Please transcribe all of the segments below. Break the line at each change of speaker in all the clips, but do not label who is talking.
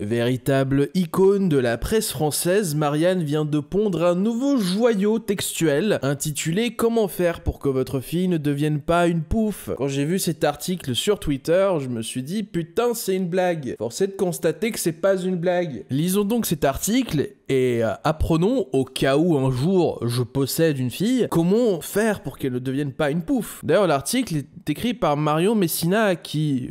Véritable icône de la presse française, Marianne vient de pondre un nouveau joyau textuel intitulé « Comment faire pour que votre fille ne devienne pas une pouffe ?» Quand j'ai vu cet article sur Twitter, je me suis dit « Putain, c'est une blague !» Force est de constater que c'est pas une blague. Lisons donc cet article et apprenons, au cas où un jour je possède une fille, comment faire pour qu'elle ne devienne pas une pouffe. D'ailleurs, l'article est écrit par Marion Messina qui...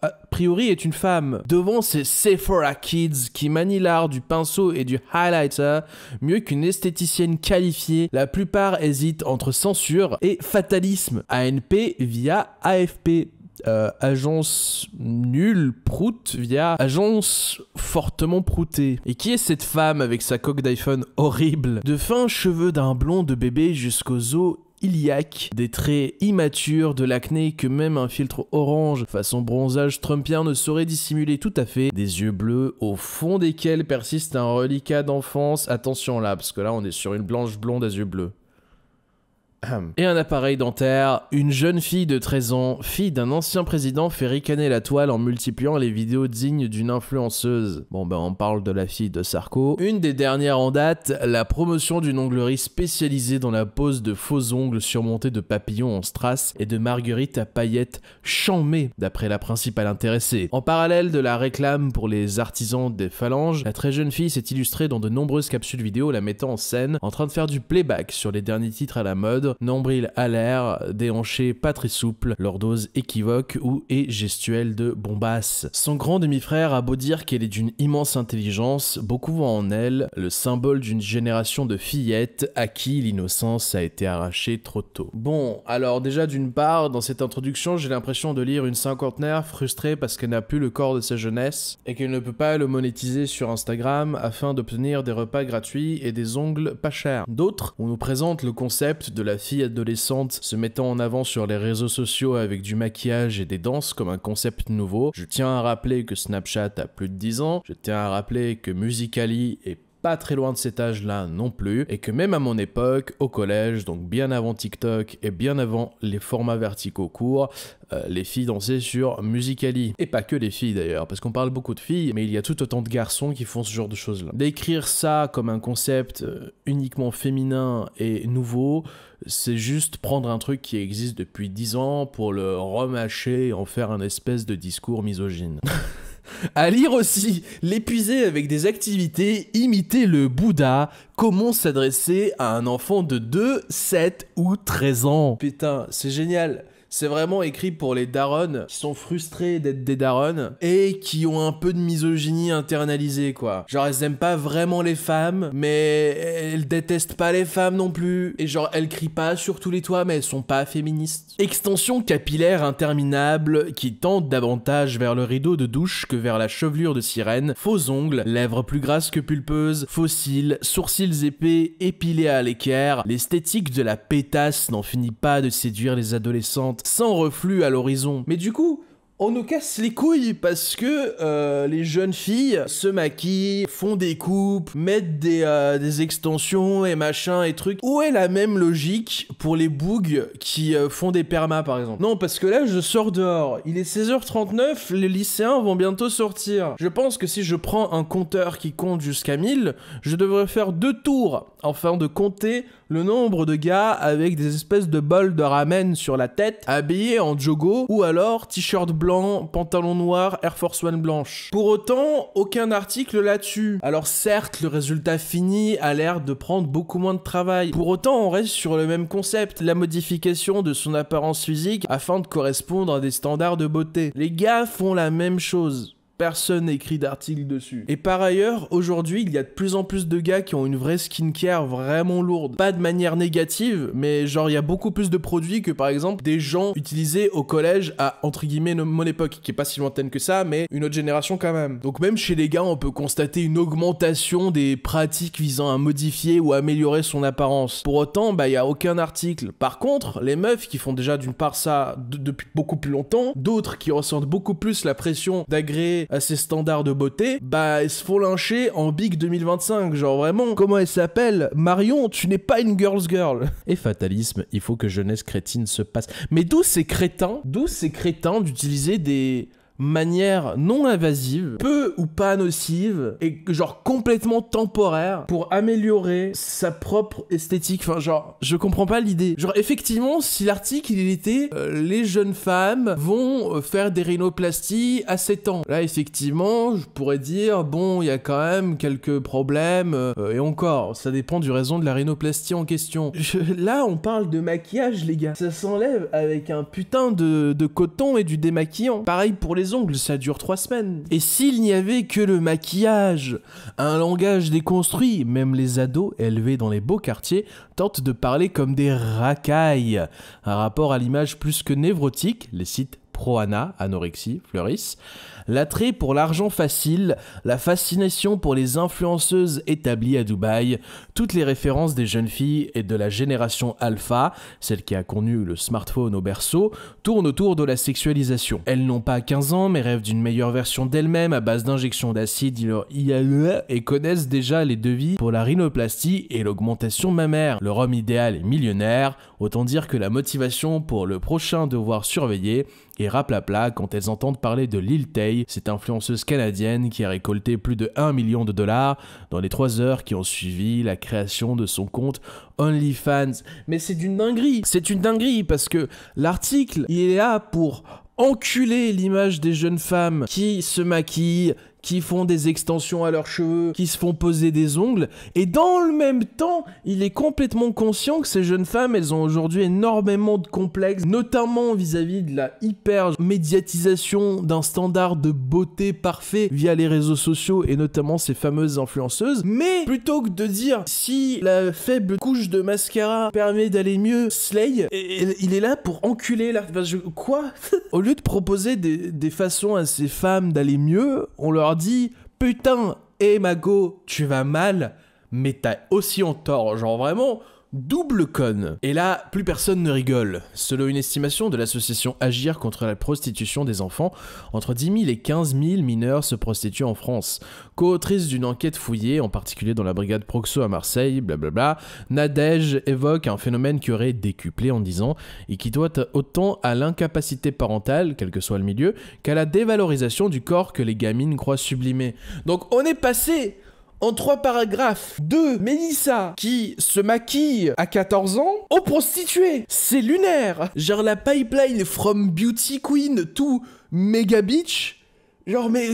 a priori est une femme. Devant ces Sephora Kids qui manient l'art du pinceau et du highlighter mieux qu'une esthéticienne qualifiée, la plupart hésitent entre censure et fatalisme. ANP via AFP. Agence nulle prout via agence fortement proutée. Et qui est cette femme avec sa coque d'iPhone horrible? De fins cheveux d'un blond de bébé jusqu'aux os iliaques, des traits immatures, de l'acné que même un filtre orange façon bronzage trumpien ne saurait dissimuler tout à fait, des yeux bleus au fond desquels persiste un reliquat d'enfance. Attention là, parce que là on est sur une blanche blonde à yeux bleus. Et un appareil dentaire, une jeune fille de 13 ans, fille d'un ancien président, fait ricaner la toile en multipliant les vidéos dignes d'une influenceuse. Bon ben on parle de la fille de Sarko. Une des dernières en date, la promotion d'une onglerie spécialisée dans la pose de faux ongles surmontés de papillons en strass et de marguerites à paillettes chamées, d'après la principale intéressée. En parallèle de la réclame pour les artisans des phalanges, la très jeune fille s'est illustrée dans de nombreuses capsules vidéo la mettant en scène, en train de faire du playback sur les derniers titres à la mode, nombril à l'air, déhanché pas très souple, leur dose équivoque ou et gestuelle de bombasse. Son grand demi-frère a beau dire qu'elle est d'une immense intelligence, beaucoup voient en elle le symbole d'une génération de fillettes à qui l'innocence a été arrachée trop tôt. Bon, alors déjà d'une part, dans cette introduction, j'ai l'impression de lire une cinquantenaire frustrée parce qu'elle n'a plus le corps de sa jeunesse et qu'elle ne peut pas le monétiser sur Instagram afin d'obtenir des repas gratuits et des ongles pas chers. D'autres, on nous présente le concept de la fille adolescente se mettant en avant sur les réseaux sociaux avec du maquillage et des danses comme un concept nouveau. Je tiens à rappeler que Snapchat a plus de 10 ans, je tiens à rappeler que Musical.ly est pas très loin de cet âge-là non plus, et que même à mon époque, au collège, donc bien avant TikTok et bien avant les formats verticaux courts, les filles dansaient sur Musical.ly. Et pas que les filles d'ailleurs, parce qu'on parle beaucoup de filles, mais il y a tout autant de garçons qui font ce genre de choses-là. D'écrire ça comme un concept uniquement féminin et nouveau, c'est juste prendre un truc qui existe depuis 10 ans pour le remâcher et en faire un espèce de discours misogyne. À lire aussi, l'épuiser avec des activités, imiter le Bouddha, comment s'adresser à un enfant de 2, 7 ou 13 ans. Putain, c'est génial. C'est vraiment écrit pour les darons qui sont frustrés d'être des darons et qui ont un peu de misogynie internalisée, quoi. Genre, elles aiment pas vraiment les femmes, mais elles détestent pas les femmes non plus. Et genre, elles crient pas sur tous les toits, mais elles sont pas féministes. Extension capillaire interminable qui tente davantage vers le rideau de douche que vers la chevelure de sirène. Faux ongles, lèvres plus grasses que pulpeuses, faux cils, sourcils épais, épilés à l'équerre. L'esthétique de la pétasse n'en finit pas de séduire les adolescentes sans reflux à l'horizon. Mais du coup, on nous casse les couilles parce que les jeunes filles se maquillent, font des coupes, mettent des extensions et machin et trucs. Où est la même logique pour les bougs qui font des permas par exemple? Non, parce que là je sors dehors, il est 16h39, les lycéens vont bientôt sortir. Je pense que si je prends un compteur qui compte jusqu'à 1000, je devrais faire 2 tours afin de compter le nombre de gars avec des espèces de bols de ramen sur la tête, habillés en jogo ou alors t-shirt blanc, pantalon noir, Air Force One blanche. Pour autant, aucun article là-dessus. Alors certes, le résultat fini a l'air de prendre beaucoup moins de travail. Pour autant, on reste sur le même concept, la modification de son apparence physique afin de correspondre à des standards de beauté. Les gars font la même chose. Personne n'écrit d'article dessus. Et par ailleurs, aujourd'hui, il y a de plus en plus de gars qui ont une vraie skincare vraiment lourde. Pas de manière négative, mais genre il y a beaucoup plus de produits que par exemple des gens utilisés au collège à entre guillemets mon époque, qui est pas si lointaine que ça, mais une autre génération quand même. Donc même chez les gars, on peut constater une augmentation des pratiques visant à modifier ou améliorer son apparence. Pour autant, bah il y a aucun article. Par contre, les meufs qui font déjà d'une part ça depuis beaucoup plus longtemps, d'autres qui ressentent beaucoup plus la pression d'agréer à ces standards de beauté, bah elles se font lyncher en Big 2025, genre vraiment, comment elle s'appelle? Marion, tu n'es pas une girl's girl. Et fatalisme, il faut que jeunesse crétine se passe. Mais d'où ces crétins d'utiliser des manière non invasive, peu ou pas nocive, et genre complètement temporaire pour améliorer sa propre esthétique. Enfin genre, je comprends pas l'idée. Genre effectivement, si l'article il était les jeunes femmes vont faire des rhinoplasties à 7 ans. Là effectivement, je pourrais dire bon, il y a quand même quelques problèmes et encore, ça dépend du raison de la rhinoplastie en question. Là, on parle de maquillage les gars. Ça s'enlève avec un putain de coton et du démaquillant. Pareil pour les ongles, ça dure 3 semaines. Et s'il n'y avait que le maquillage, un langage déconstruit, même les ados élevés dans les beaux quartiers tentent de parler comme des racailles. Un rapport à l'image plus que névrotique, les sites Proana, anorexie, fleurissent. L'attrait pour l'argent facile, la fascination pour les influenceuses établies à Dubaï, toutes les références des jeunes filles et de la génération alpha, celle qui a connu le smartphone au berceau, tournent autour de la sexualisation. Elles n'ont pas 15 ans mais rêvent d'une meilleure version d'elles-mêmes à base d'injections d'acide et connaissent déjà les devis pour la rhinoplastie et l'augmentation mammaire. Leur homme idéal est millionnaire, autant dire que la motivation pour le prochain devoir surveiller est raplapla quand elles entendent parler de Lil Tay, cette influenceuse canadienne qui a récolté plus de 1 million de dollars dans les 3 heures qui ont suivi la création de son compte OnlyFans. Mais c'est une dinguerie parce que l'article, il est là pour enculer l'image des jeunes femmes qui se maquillent, qui font des extensions à leurs cheveux, qui se font poser des ongles, et dans le même temps, il est complètement conscient que ces jeunes femmes, elles ont aujourd'hui énormément de complexes, notamment vis-à-vis de la hyper médiatisation d'un standard de beauté parfait via les réseaux sociaux, et notamment ces fameuses influenceuses. Mais plutôt que de dire si la faible couche de mascara permet d'aller mieux, slay, il est là pour enculer la... Quoi? Au lieu de proposer des façons à ces femmes d'aller mieux, on leur dit putain, Mago, tu vas mal, mais t'as aussi en tort, genre vraiment double conne. Et là, plus personne ne rigole. Selon une estimation de l'association Agir contre la prostitution des enfants, entre 10 000 et 15 000 mineurs se prostituent en France. Co-autrice d'une enquête fouillée, en particulier dans la brigade Proxo à Marseille, blablabla, Nadège évoque un phénomène qui aurait décuplé en 10 ans et qui doit autant à l'incapacité parentale, quel que soit le milieu, qu'à la dévalorisation du corps que les gamines croient sublimer. Donc on est passé en 3 paragraphes de Mélissa qui se maquille à 14 ans aux prostituées. C'est lunaire. Genre la pipeline from beauty queen to mega bitch. Genre mais...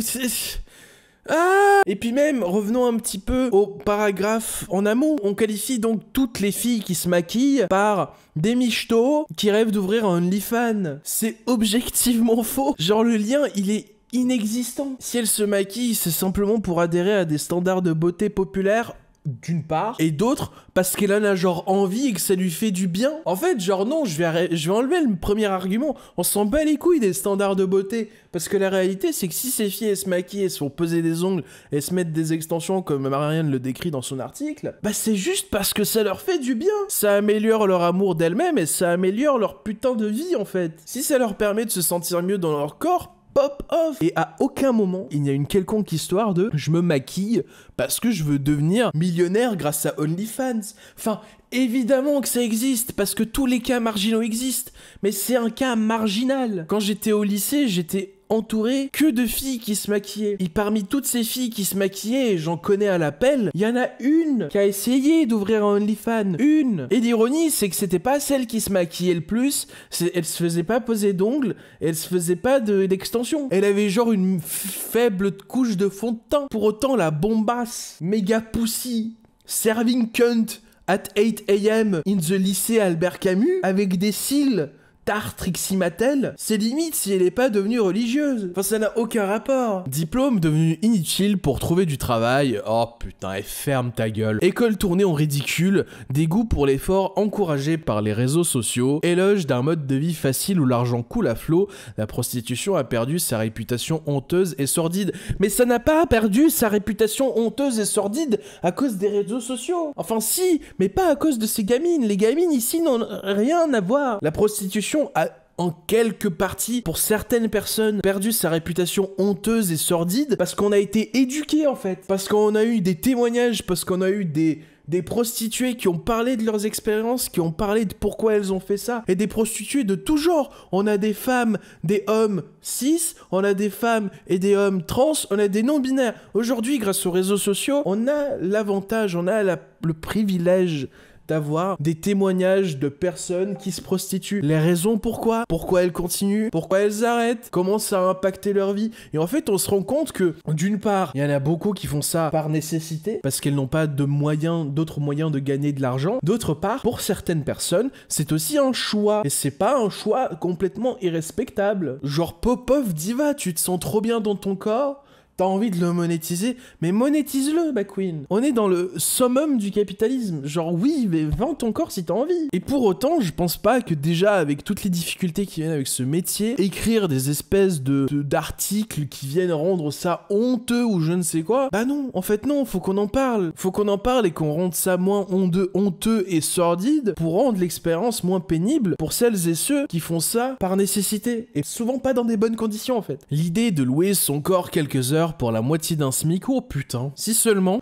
Ah. Et puis même, revenons un petit peu au paragraphe en amont. On qualifie donc toutes les filles qui se maquillent par des michtos qui rêvent d'ouvrir un OnlyFans. C'est objectivement faux. Genre le lien, il est inexistant. Si elle se maquille, c'est simplement pour adhérer à des standards de beauté populaires, d'une part, et d'autre, parce qu'elle en a genre envie et que ça lui fait du bien. En fait, genre non, je vais enlever le premier argument. On s'en bat les couilles des standards de beauté. Parce que la réalité, c'est que si ces filles, elles se maquillent, elles se font poser des ongles, elles se mettent des extensions comme Marianne le décrit dans son article, bah c'est juste parce que ça leur fait du bien. Ça améliore leur amour d'elles-mêmes et ça améliore leur putain de vie, en fait. Si ça leur permet de se sentir mieux dans leur corps, pop off. Et à aucun moment, il n'y a une quelconque histoire de « je me maquille parce que je veux devenir millionnaire grâce à OnlyFans ». Enfin, évidemment que ça existe, parce que tous les cas marginaux existent, mais c'est un cas marginal. Quand j'étais au lycée, j'étais entouré que de filles qui se maquillaient. Et parmi toutes ces filles qui se maquillaient, et j'en connais à l'appel, il y en a une qui a essayé d'ouvrir un OnlyFans. Une. Et l'ironie, c'est que c'était pas celle qui se maquillait le plus, elle se faisait pas poser d'ongles, elle se faisait pas d'extension. Elle avait genre une faible couche de fond de teint. Pour autant, la bombasse, méga pussy, serving cunt at 8 AM in the lycée Albert Camus, avec des cils tarte Trixie Mattel, c'est limite si elle est pas devenue religieuse. Enfin, ça n'a aucun rapport. Diplôme devenu inutile pour trouver du travail. Oh putain, et ferme ta gueule. École tournée en ridicule, dégoût pour l'effort encouragé par les réseaux sociaux, éloge d'un mode de vie facile où l'argent coule à flot, la prostitution a perdu sa réputation honteuse et sordide. Mais ça n'a pas perdu sa réputation honteuse et sordide à cause des réseaux sociaux. Enfin si, mais pas à cause de ces gamines. Les gamines ici n'ont rien à voir. La prostitution a en quelque partie, pour certaines personnes, perdu sa réputation honteuse et sordide parce qu'on a été éduqués en fait, parce qu'on a eu des témoignages, parce qu'on a eu des des prostituées qui ont parlé de leurs expériences, qui ont parlé de pourquoi elles ont fait ça, et des prostituées de tout genre. On a des femmes, des hommes cis, on a des femmes et des hommes trans, on a des non-binaires. Aujourd'hui, grâce aux réseaux sociaux, on a l'avantage, on a le privilège d'avoir des témoignages de personnes qui se prostituent. Les raisons pourquoi elles continuent, pourquoi elles arrêtent, comment ça a impacté leur vie. Et en fait, on se rend compte que, d'une part, il y en a beaucoup qui font ça par nécessité, parce qu'elles n'ont pas d'autres moyens de gagner de l'argent. D'autre part, pour certaines personnes, c'est aussi un choix. Et c'est pas un choix complètement irrespectable. Genre, Popov Diva, tu te sens trop bien dans ton corps, t'as envie de le monétiser, mais monétise-le, ma queen. On est dans le summum du capitalisme. Genre, oui, mais vends ton corps si t'as envie. Et pour autant, je pense pas que déjà, avec toutes les difficultés qui viennent avec ce métier, écrire des espèces d'articles qui viennent rendre ça honteux ou je ne sais quoi, bah non, en fait non, faut qu'on en parle. Faut qu'on en parle et qu'on rende ça moins honteux et sordide pour rendre l'expérience moins pénible pour celles et ceux qui font ça par nécessité. Et souvent pas dans des bonnes conditions, en fait. L'idée de louer son corps quelques heures pour la moitié d'un SMIC, oh putain. Si seulement,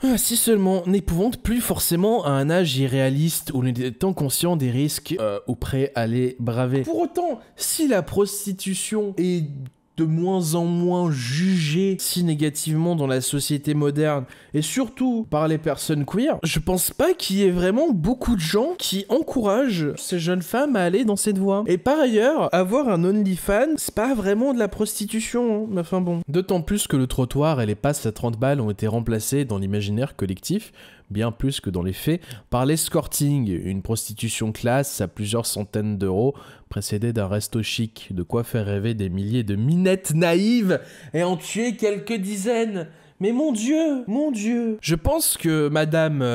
n'épouvante plus forcément à un âge irréaliste où l'on étant conscient des risques ou prêt à les braver. Pour autant, si la prostitution est de moins en moins jugée si négativement dans la société moderne, et surtout par les personnes queer, je pense pas qu'il y ait vraiment beaucoup de gens qui encouragent ces jeunes femmes à aller dans cette voie. Et par ailleurs, avoir un OnlyFans, c'est pas vraiment de la prostitution, hein. Enfin bon. D'autant plus que le trottoir et les passes à 30 balles ont été remplacés dans l'imaginaire collectif, bien plus que dans les faits, par l'escorting, une prostitution classe à plusieurs centaines d'euros, précédée d'un resto chic, de quoi faire rêver des milliers de minettes naïves et en tuer quelques dizaines. Mais mon Dieu. Je pense que Madame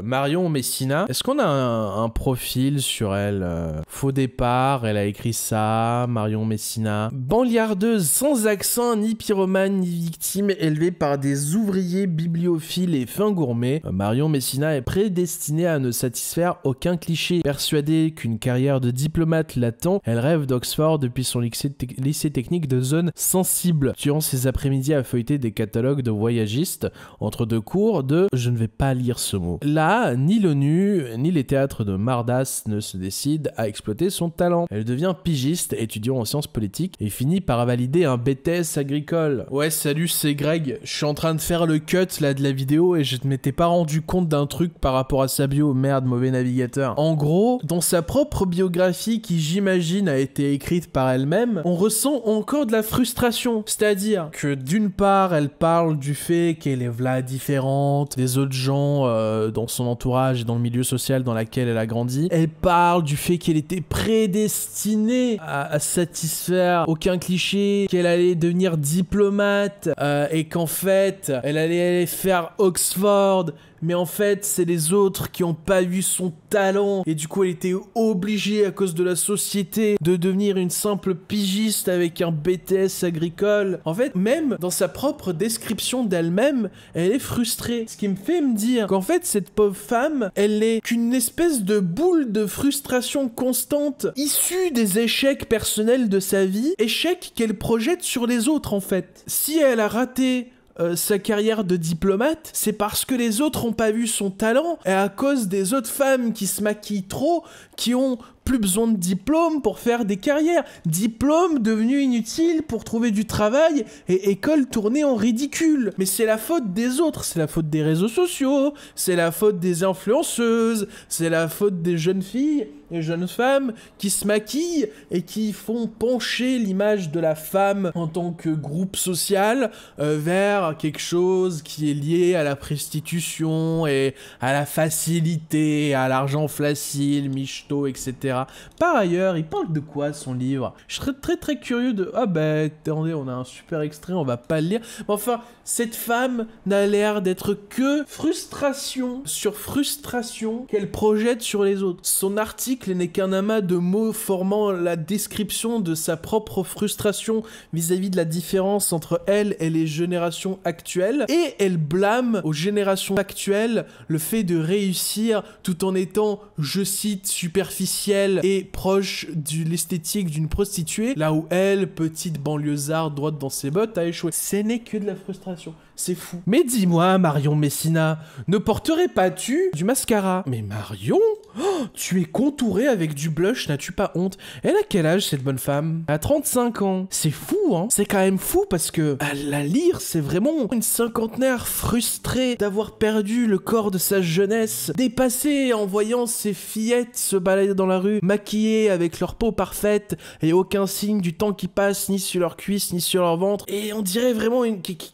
Marion Messina, est-ce qu'on a un profil sur elle faux départ, elle a écrit ça, Marion Messina. Banliardeuse sans accent, ni pyromane, ni victime, élevée par des ouvriers bibliophiles et fins gourmets, Marion Messina est prédestinée à ne satisfaire aucun cliché. Persuadée qu'une carrière de diplomate l'attend, elle rêve d'Oxford depuis son lycée technique de zone sensible. Durant ses après-midi à feuilleter des catalogues de voyagiste entre deux cours de « je ne vais pas lire ce mot ». Là, ni l'ONU, ni les théâtres de Mardas ne se décident à exploiter son talent. Elle devient pigiste, étudiant en sciences politiques, et finit par valider un BTS agricole. Ouais, salut, c'est Greg. Je suis en train de faire le cut là de la vidéo et je ne m'étais pas rendu compte d'un truc par rapport à sa bio. Merde, mauvais navigateur. En gros, dans sa propre biographie qui, j'imagine, a été écrite par elle-même, on ressent encore de la frustration. C'est-à-dire que d'une part, elle parle du fait qu'elle est v'là différente des autres gens dans son entourage et dans le milieu social dans lequel elle a grandi. Elle parle du fait qu'elle était prédestinée à satisfaire aucun cliché, qu'elle allait devenir diplomate et qu'en fait, elle allait aller faire Oxford. Mais en fait, c'est les autres qui ont pas vu son talent. Et du coup, elle était obligée, à cause de la société, de devenir une simple pigiste avec un BTS agricole. En fait, même dans sa propre description d'elle-même, elle est frustrée. Ce qui me fait me dire qu'en fait, cette pauvre femme, elle n'est qu'une espèce de boule de frustration constante, issue des échecs personnels de sa vie, échecs qu'elle projette sur les autres, en fait. Si elle a raté sa carrière de diplomate, c'est parce que les autres ont pas vu son talent et à cause des autres femmes qui se maquillent trop, qui ont plus besoin de diplôme pour faire des carrières. Diplôme devenu inutile pour trouver du travail et école tournée en ridicule. Mais c'est la faute des autres, c'est la faute des réseaux sociaux, c'est la faute des influenceuses, c'est la faute des jeunes filles et jeunes femmes qui se maquillent et qui font pencher l'image de la femme en tant que groupe social vers quelque chose qui est lié à la prostitution et à la facilité, à l'argent facile, michto, etc. Par ailleurs, il parle de quoi son livre? Je serais très curieux de... Ah bah, attendez, on a un super extrait, on va pas le lire. Mais enfin, cette femme n'a l'air d'être que frustration sur frustration qu'elle projette sur les autres. Son article n'est qu'un amas de mots formant la description de sa propre frustration vis-à-vis de la différence entre elle et les générations actuelles. Et elle blâme aux générations actuelles le fait de réussir tout en étant, je cite, superficielle et proche de l'esthétique d'une prostituée, là où elle, petite banlieusarde droite dans ses bottes, a échoué. Ce n'est que de la frustration. C'est fou. Mais dis-moi, Marion Messina, ne porterais pas-tu du mascara? Mais Marion, oh, tu es contourée avec du blush, n'as-tu pas honte? Elle a quel âge, cette bonne femme? Elle a 35 ans. C'est fou, hein? C'est quand même fou parce que à la lire, c'est vraiment une cinquantenaire frustrée d'avoir perdu le corps de sa jeunesse, dépassée en voyant ses fillettes se balader dans la rue, maquillées avec leur peau parfaite et aucun signe du temps qui passe ni sur leurs cuisses ni sur leur ventre. Et on dirait vraiment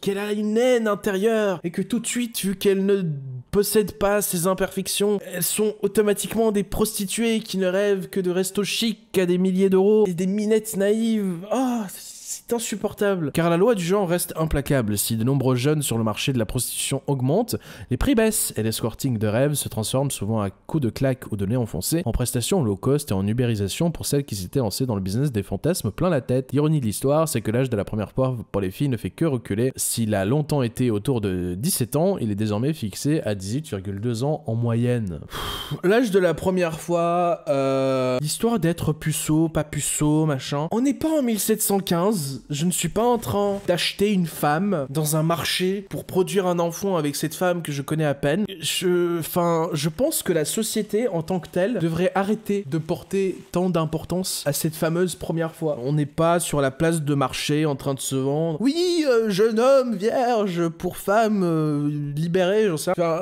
qu'elle a une haine intérieure et que tout de suite, vu qu'elle ne possèdent pas ces imperfections, elles sont automatiquement des prostituées qui ne rêvent que de restos chics à des milliers d'euros et des minettes naïves. Ah, c'est insupportable. Car la loi du genre reste implacable. Si de nombreux jeunes sur le marché de la prostitution augmentent, les prix baissent et l'escorting de rêve se transforme souvent à coups de claques ou de nez enfoncé en prestations low cost et en ubérisation pour celles qui s'étaient lancées dans le business des fantasmes plein la tête. L'ironie de l'histoire, c'est que l'âge de la première fois pour les filles ne fait que reculer. S'il a longtemps été autour de 17 ans, il est désormais fixé à 18,2 ans en moyenne. L'âge de la première fois, l'histoire d'être puceau, pas puceau, machin. On n'est pas en 1715. Je ne suis pas en train d'acheter une femme dans un marché pour produire un enfant avec cette femme que je connais à peine. Je pense que la société en tant que telle devrait arrêter de porter tant d'importance à cette fameuse première fois. On n'est pas sur la place de marché en train de se vendre. Oui, jeune homme, vierge, pour femme libérée, j'en sais rien.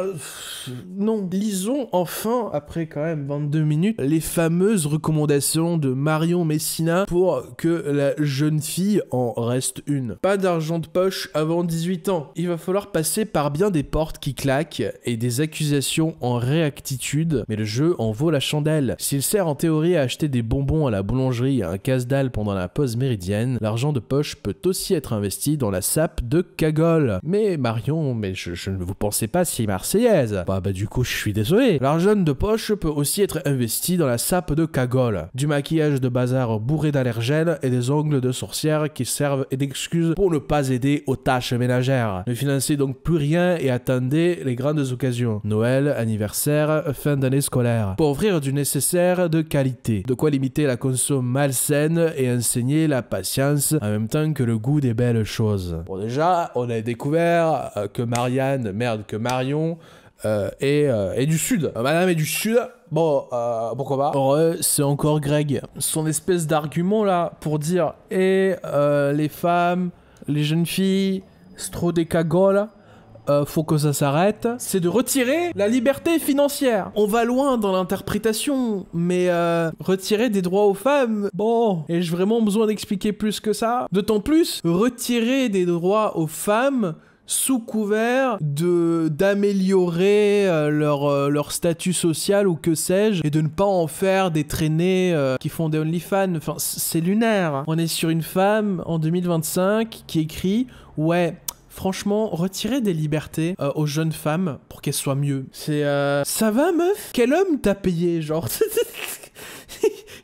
Non. Lisons enfin, après quand même 22 minutes, les fameuses recommandations de Marion Messina pour que la jeune fille en reste une. Pas d'argent de poche avant 18 ans. Il va falloir passer par bien des portes qui claquent et des accusations en réactitude, mais le jeu en vaut la chandelle. S'il sert en théorie à acheter des bonbons à la boulangerie et un casse-dalle pendant la pause méridienne, l'argent de poche peut aussi être investi dans la sape de cagole. Mais Marion, je ne vous pensais pas si marseillaise. Bah du coup, je suis désolé. L'argent de poche peut aussi être investi dans la sape de cagole. Du maquillage de bazar bourré d'allergènes et des ongles de sorcière qui servent d'excuses pour ne pas aider aux tâches ménagères. Ne financez donc plus rien et attendez les grandes occasions. Noël, anniversaire, fin d'année scolaire. Pour offrir du nécessaire de qualité. De quoi limiter la consommation malsaine et enseigner la patience en même temps que le goût des belles choses. Bon déjà, on a découvert que Marion est du Sud. Madame est du Sud. Bon, pourquoi pas. Or, c'est encore Greg. Son espèce d'argument là pour dire les femmes, les jeunes filles, c'est trop des cagoles. Faut que ça s'arrête. C'est de retirer la liberté financière. On va loin dans l'interprétation, mais retirer des droits aux femmes, bon, ai-je vraiment besoin d'expliquer plus que ça? D'autant plus, retirer des droits aux femmes sous couvert d'améliorer leur statut social ou que sais-je, et de ne pas en faire des traînées qui font des OnlyFans. Enfin, c'est lunaire. On est sur une femme en 2025 qui écrit « Ouais, franchement, retirer des libertés aux jeunes femmes pour qu'elles soient mieux. » C'est ça va, meuf? Quel homme t'a payé, genre?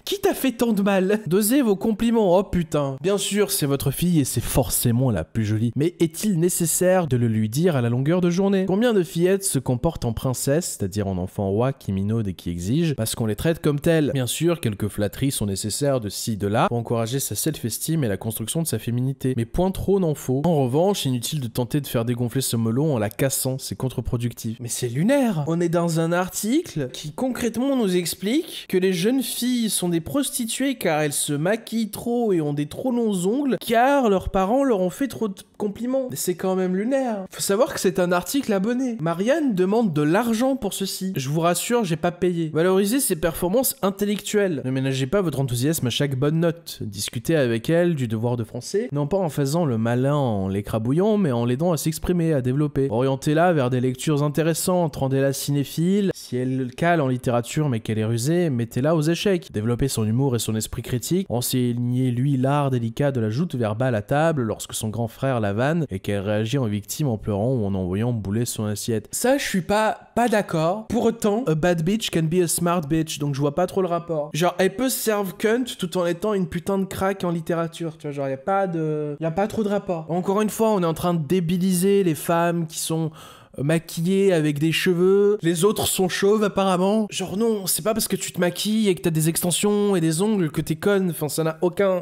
Qui t'a fait tant de mal? Dosez vos compliments, oh putain. Bien sûr, c'est votre fille et c'est forcément la plus jolie. Mais est-il nécessaire de le lui dire à la longueur de journée? Combien de fillettes se comportent en princesse, c'est-à-dire en enfant roi qui minaude et qui exige, parce qu'on les traite comme telles? Bien sûr, quelques flatteries sont nécessaires de ci, de là, pour encourager sa self-esteem et la construction de sa féminité. Mais point trop n'en faut. En revanche, inutile de tenter de faire dégonfler ce melon en la cassant, c'est contre-productif. Mais c'est lunaire! On est dans un article qui concrètement nous explique que les jeunes filles sont des prostituées car elles se maquillent trop et ont des trop longs ongles car leurs parents leur ont fait trop de compliments. C'est quand même lunaire. Faut savoir que c'est un article abonné. Marianne demande de l'argent pour ceci. Je vous rassure, j'ai pas payé. Valorisez ses performances intellectuelles. Ne ménagez pas votre enthousiasme à chaque bonne note. Discutez avec elle du devoir de français, non pas en faisant le malin en l'écrabouillant, mais en l'aidant à s'exprimer, à développer. Orientez-la vers des lectures intéressantes, rendez-la cinéphile. Si elle cale en littérature mais qu'elle est rusée, mettez-la aux échecs. Développez son humour et son esprit critique. Enseignez-lui l'art délicat de la joute verbale à table lorsque son grand frère la vanne et qu'elle réagit en victime en pleurant ou en envoyant bouler son assiette. Ça, je suis pas d'accord. Pour autant, a bad bitch can be a smart bitch, donc je vois pas trop le rapport. Genre, elle peut se serve cunt tout en étant une putain de crack en littérature, tu vois, genre, y a pas trop de rapport. Encore une fois, on est en train de débiliser les femmes qui sont maquillées avec des cheveux, les autres sont chauves apparemment. Genre non, c'est pas parce que tu te maquilles et que t'as des extensions et des ongles que t'es conne, enfin ça n'a aucun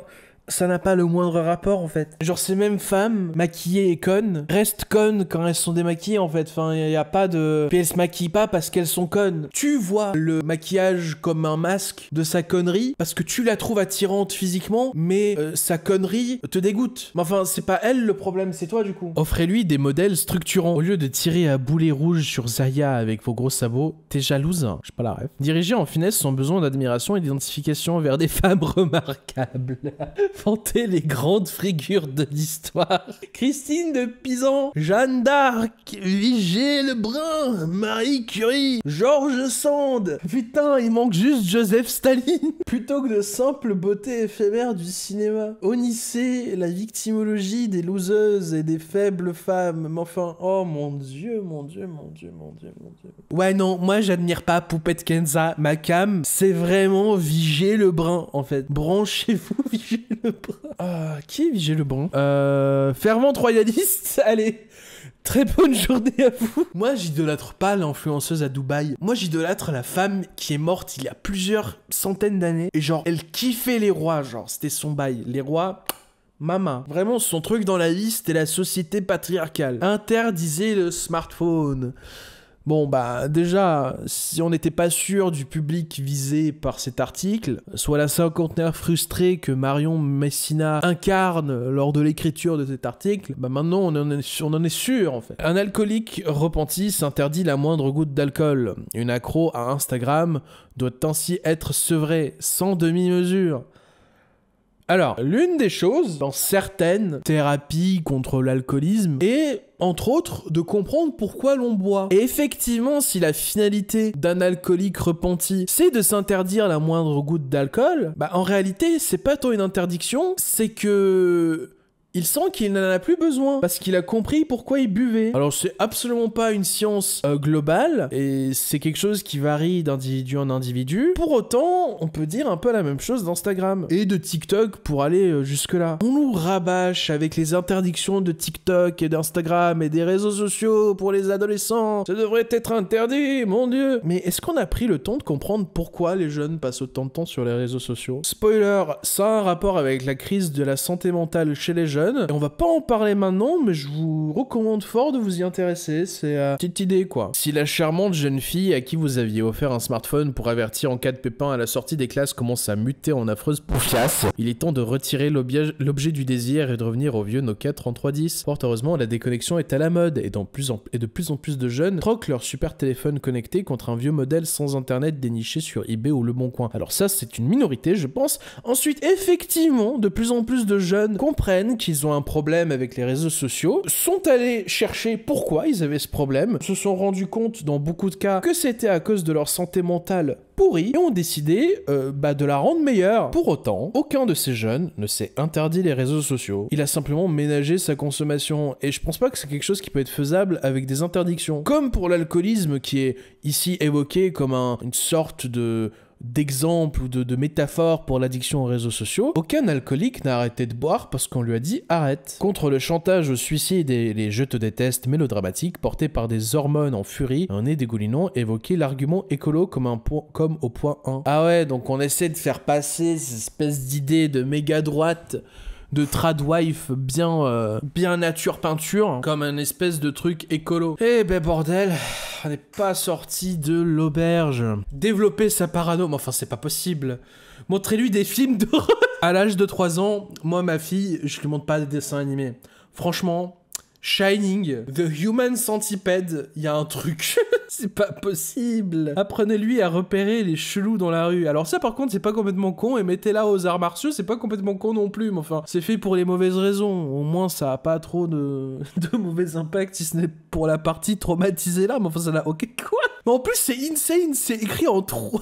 ça n'a pas le moindre rapport en fait. Genre ces mêmes femmes maquillées et connes restent connes quand elles sont démaquillées en fait. Enfin, y a pas de... Puis elles se maquillent pas parce qu'elles sont connes. Tu vois le maquillage comme un masque de sa connerie parce que tu la trouves attirante physiquement, mais sa connerie te dégoûte. Mais enfin, c'est pas elle le problème, c'est toi du coup. Offrez-lui des modèles structurants. Au lieu de tirer à boulet rouge sur Zaya avec vos gros sabots, t'es jalouse, hein. J'ai pas la ref. Dirigez en finesse son besoin d'admiration et d'identification vers des femmes remarquables. Fantez les grandes figures de l'histoire. Christine de Pisan, Jeanne d'Arc, Vigée Lebrun, Marie Curie, George Sand. Putain, il manque juste Joseph Staline. Plutôt que de simples beautés éphémères du cinéma. Onicée, la victimologie des loseuses et des faibles femmes. Mais enfin, oh mon dieu, mon dieu, mon dieu, mon dieu, mon dieu. Ouais non, moi j'admire pas Poupette Kenza. Ma cam, c'est vraiment Vigée Lebrun en fait. Branchez-vous Vigée Lebrun. Qui est Vigée Lebrun? Fervente royaliste. Allez. Très bonne journée à vous. Moi, j'idolâtre pas l'influenceuse à Dubaï. Moi, j'idolâtre la femme qui est morte il y a plusieurs centaines d'années. Et genre, elle kiffait les rois, genre, c'était son bail. Les rois... Mama. Vraiment, son truc dans la vie, c'était la société patriarcale. Interdisez le smartphone. Bon, bah, déjà, si on n'était pas sûr du public visé par cet article, soit la cinquantenaire frustrée que Marion Messina incarne lors de l'écriture de cet article, bah maintenant on en est sûr, en fait. Un alcoolique repenti s'interdit la moindre goutte d'alcool. Une accro à Instagram doit ainsi être sevrée, sans demi-mesure. Alors, l'une des choses, dans certaines thérapies contre l'alcoolisme, est, entre autres, de comprendre pourquoi l'on boit. Et effectivement, si la finalité d'un alcoolique repenti, c'est de s'interdire la moindre goutte d'alcool, bah en réalité, c'est pas tant une interdiction, c'est que... il sent qu'il n'en a plus besoin, parce qu'il a compris pourquoi il buvait. Alors c'est absolument pas une science globale, et c'est quelque chose qui varie d'individu en individu. Pour autant, on peut dire un peu la même chose d'Instagram, et de TikTok pour aller jusque-là. On nous rabâche avec les interdictions de TikTok et d'Instagram et des réseaux sociaux pour les adolescents. Ça devrait être interdit, mon dieu. Mais est-ce qu'on a pris le temps de comprendre pourquoi les jeunes passent autant de temps sur les réseaux sociaux? Spoiler, ça a un rapport avec la crise de la santé mentale chez les jeunes. Et on va pas en parler maintenant, mais je vous recommande fort de vous y intéresser, c'est une petite idée quoi. Si la charmante jeune fille à qui vous aviez offert un smartphone pour avertir en cas de pépin à la sortie des classes commence à muter en affreuse poufiasse, il est temps de retirer l'objet du désir et de revenir au vieux Nokia 3310. Fort heureusement, la déconnexion est à la mode et de plus en plus de jeunes troquent leur super téléphone connecté contre un vieux modèle sans internet déniché sur eBay ou Le Bon Coin. Alors ça, c'est une minorité, je pense. Ensuite, effectivement, de plus en plus de jeunes comprennent qu'ils ont un problème avec les réseaux sociaux, sont allés chercher pourquoi ils avaient ce problème, se sont rendus compte dans beaucoup de cas que c'était à cause de leur santé mentale pourrie et ont décidé de la rendre meilleure. Pour autant, aucun de ces jeunes ne s'est interdit les réseaux sociaux. Il a simplement ménagé sa consommation et je pense pas que c'est quelque chose qui peut être faisable avec des interdictions. Comme pour l'alcoolisme qui est ici évoqué comme une sorte d'exemple ou de métaphore pour l'addiction aux réseaux sociaux, aucun alcoolique n'a arrêté de boire parce qu'on lui a dit arrête. Contre le chantage au suicide et les je te déteste mélodramatiques portés par des hormones en furie, un nez dégoulinant évoquait l'argument écolo comme au point 1. Ah ouais, donc on essaie de faire passer cette espèce d'idée de méga droite de tradwife bien nature peinture comme un espèce de truc écolo. Eh ben bordel, on n'est pas sorti de l'auberge. Développer sa parano, mais enfin c'est pas possible. Montrez-lui des films d'horreur. À l'âge de 3 ans, moi ma fille, je lui montre pas des dessins animés. Franchement, Shining, The Human Centipede, il y a un truc. C'est pas possible. Apprenez-lui à repérer les chelous dans la rue. Alors ça par contre c'est pas complètement con et mettez-la aux arts martiaux, c'est pas complètement con non plus, mais enfin c'est fait pour les mauvaises raisons. Au moins ça a pas trop de mauvais impact si ce n'est pour la partie traumatisée là, mais enfin ça n'a aucun quoi. Mais en plus c'est insane, c'est écrit en 3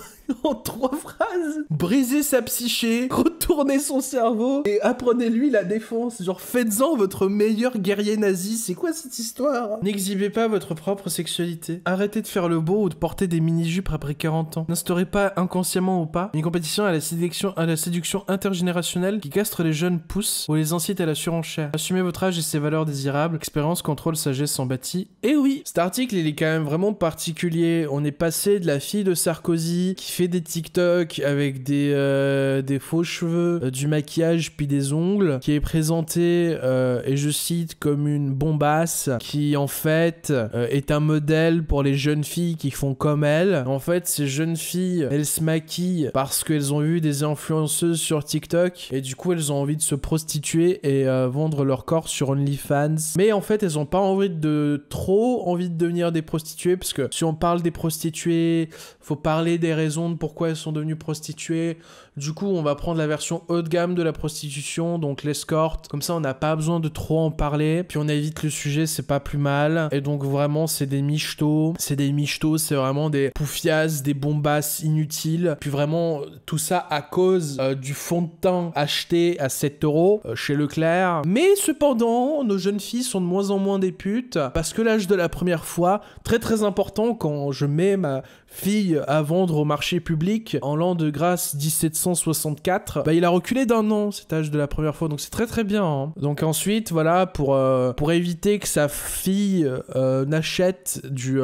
phrases. Briser sa psyché, retourner son cerveau et apprenez-lui la défense. Genre faites-en votre meilleur guerrier nazi. C'est quoi cette histoire? N'exhibez pas votre propre sexualité. Arrêtez de faire le beau ou de porter des mini-jupes après 40 ans. N'instaurez pas, inconsciemment ou pas, une compétition à la séduction intergénérationnelle qui castre les jeunes pousses ou les incite à la surenchère. Assumez votre âge et ses valeurs désirables. Expérience, contrôle, sagesse sont bâtis. Et oui, cet article il est quand même vraiment particulier on est passé de la fille de Sarkozy qui fait des TikTok avec des faux cheveux, du maquillage puis des ongles, qui est présentée, et je cite, comme une bombasse qui en fait est un modèle pour les jeunes filles qui font comme elle. En fait, ces jeunes filles, elles se maquillent parce qu'elles ont vu des influenceuses sur TikTok et du coup elles ont envie de se prostituer et vendre leur corps sur OnlyFans. Mais en fait, elles ont pas envie de devenir des prostituées, parce que si on parle des prostituées, faut parler des raisons de pourquoi elles sont devenues prostituées. Du coup, on va prendre la version haut de gamme de la prostitution, donc l'escorte. Comme ça, on n'a pas besoin de trop en parler. Puis on évite le sujet, c'est pas plus mal. Et donc vraiment, c'est des michtos. C'est vraiment des poufias, des bombasses inutiles. Puis vraiment, tout ça à cause du fond de teint acheté à 7 € chez Leclerc. Mais cependant, nos jeunes filles sont de moins en moins des putes, parce que l'âge de la première fois, très très important quand je mets ma fille à vendre au marché public en l'an de grâce 1764, bah il a reculé d'1 an cet âge de la première fois, donc c'est très très bien, hein. Donc ensuite, voilà, pour éviter que sa fille n'achète du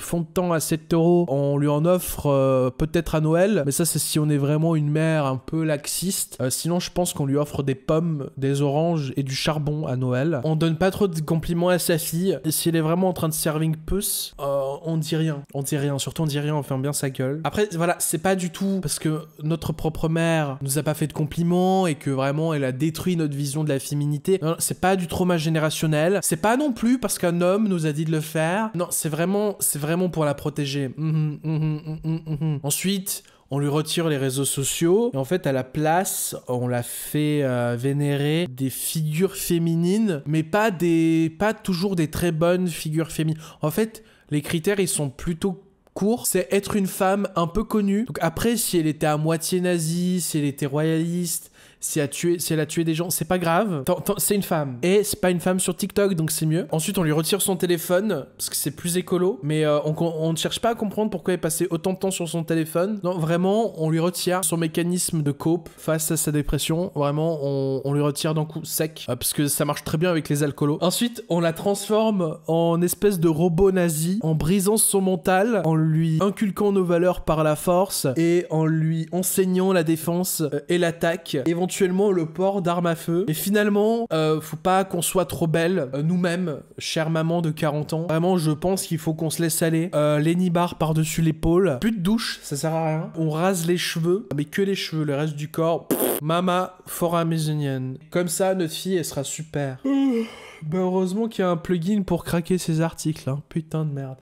fond de teint à 7 €, on lui en offre peut-être à Noël, mais ça c'est si on est vraiment une mère un peu laxiste. Sinon je pense qu'on lui offre des pommes, des oranges et du charbon à Noël. On donne pas trop de compliments à sa fille, et si elle est vraiment en train de serving puce, on dit rien, surtout on dit rien, on ferme bien sa gueule. Après voilà, c'est pas du tout parce que notre propre mère nous a pas fait de compliments et que vraiment elle a détruit notre vision de la féminité. Non, c'est pas du trauma générationnel, c'est pas non plus parce qu'un homme nous a dit de le faire. Non, c'est vraiment pour la protéger. Ensuite, on lui retire les réseaux sociaux et en fait à la place on l'a fait vénérer des figures féminines, mais pas toujours des très bonnes figures féminines. En fait, les critères ils sont plutôt courts, c'est être une femme un peu connue. Donc après, si elle était à moitié nazie, si elle était royaliste, si elle a tué des gens, c'est pas grave. C'est une femme. Et c'est pas une femme sur TikTok, donc c'est mieux. Ensuite, on lui retire son téléphone, parce que c'est plus écolo. Mais on ne cherche pas à comprendre pourquoi elle passait autant de temps sur son téléphone. Non, vraiment, on lui retire son mécanisme de cope face à sa dépression. Vraiment, on lui retire d'un coup sec, parce que ça marche très bien avec les alcoolos. Ensuite, on la transforme en espèce de robot nazi, en brisant son mental, en lui inculquant nos valeurs par la force, et en lui enseignant la défense et l'attaque, éventuellement le port d'armes à feu. Et finalement, faut pas qu'on soit trop belle, nous-mêmes, chère maman de 40 ans. Vraiment, je pense qu'il faut qu'on se laisse aller. Les nibards par-dessus l'épaule. Plus de douche, ça sert à rien. On rase les cheveux, mais que les cheveux, le reste du corps, mama foramézonienne. Comme ça, notre fille, elle sera super. Bah heureusement qu'il y a un plugin pour craquer ces articles, hein. Putain de merde.